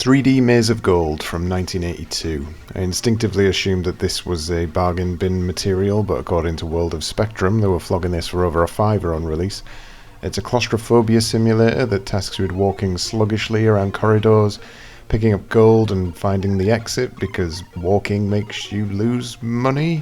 3D Maze of Gold from 1982. I instinctively assumed that this was a bargain bin material, but according to World of Spectrum, they were flogging this for over $5 on release. It's a claustrophobia simulator that tasks you with walking sluggishly around corridors, picking up gold and finding the exit because walking makes you lose money.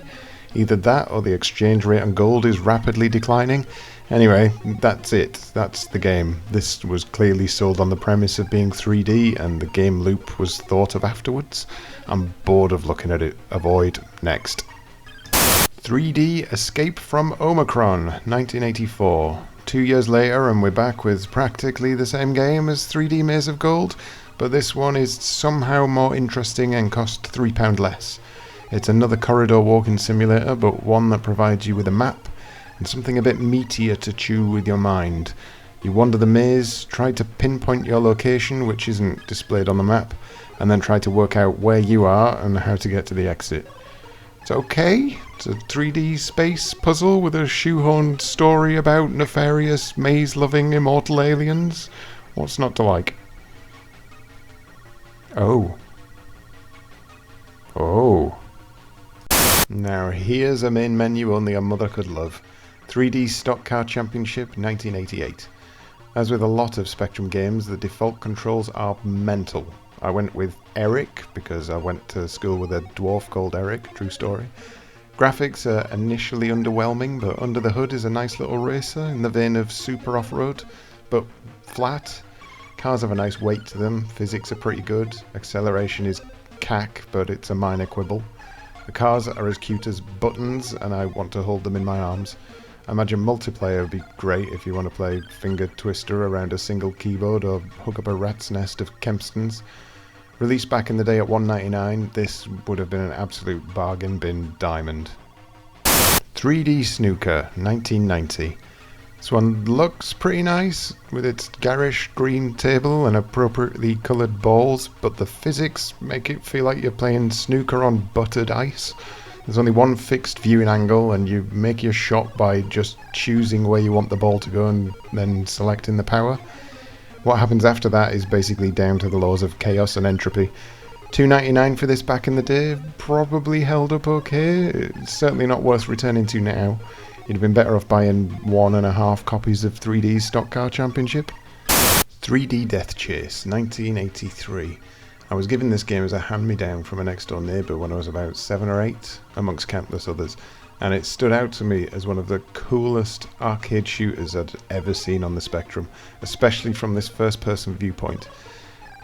Either that or the exchange rate on gold is rapidly declining. Anyway, that's it. That's the game. This was clearly sold on the premise of being 3D, and the game loop was thought of afterwards. I'm bored of looking at it. Avoid. Next. 3D Escape from Omicron, 1984. 2 years later, and we're back with practically the same game as 3D Maze of Gold, but this one is somehow more interesting and cost £3 less. It's another corridor walking simulator, but one that provides you with a map and something a bit meatier to chew with your mind. You wander the maze, try to pinpoint your location, which isn't displayed on the map, and then try to work out where you are and how to get to the exit. It's okay. It's a 3D space puzzle with a shoehorned story about nefarious, maze-loving, immortal aliens. What's not to like? Oh. Now here's a main menu only a mother could love. 3D Stock Car Championship 1988. As with a lot of Spectrum games, the default controls are mental. I went with Eric because I went to school with a dwarf called Eric, true story. Graphics are initially underwhelming, but under the hood is a nice little racer in the vein of Super Off-Road, but flat. Cars have a nice weight to them, physics are pretty good, acceleration is cack, but it's a minor quibble. The cars are as cute as buttons, and I want to hold them in my arms. I imagine multiplayer would be great if you want to play finger twister around a single keyboard or hook up a rat's nest of Kempstons. Released back in the day at $1.99, this would have been an absolute bargain bin diamond. 3D Snooker 1990. This one looks pretty nice, with its garish green table and appropriately coloured balls, but the physics make it feel like you're playing snooker on buttered ice. There's only one fixed viewing angle, and you make your shot by just choosing where you want the ball to go and then selecting the power. What happens after that is basically down to the laws of chaos and entropy. $2.99 for this back in the day, probably held up okay. It's certainly not worth returning to now. You'd have been better off buying 1.5 copies of 3D Stock Car Championship. 3D Death Chase, 1983. I was given this game as a hand-me-down from a next-door neighbour when I was about 7 or 8, amongst countless others, and it stood out to me as one of the coolest arcade shooters I'd ever seen on the Spectrum, especially from this first-person viewpoint.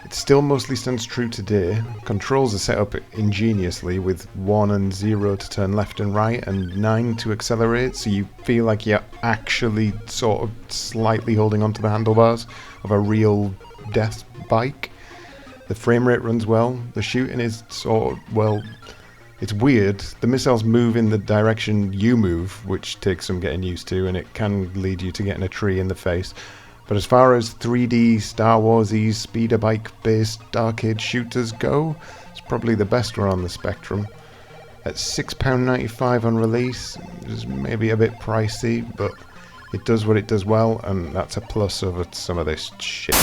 It still mostly stands true today. Controls are set up ingeniously with 1 and 0 to turn left and right and 9 to accelerate, so you feel like you're actually sort of slightly holding onto the handlebars of a real death bike. The frame rate runs well. The shooting is sort of, well, it's weird. The missiles move in the direction you move, which takes some getting used to, and it can lead you to getting a tree in the face. But as far as 3D Star Wars-y speeder bike-based arcade shooters go, it's probably the best one on the Spectrum. At £6.95 on release, it's maybe a bit pricey, but it does what it does well, and that's a plus over some of this shit.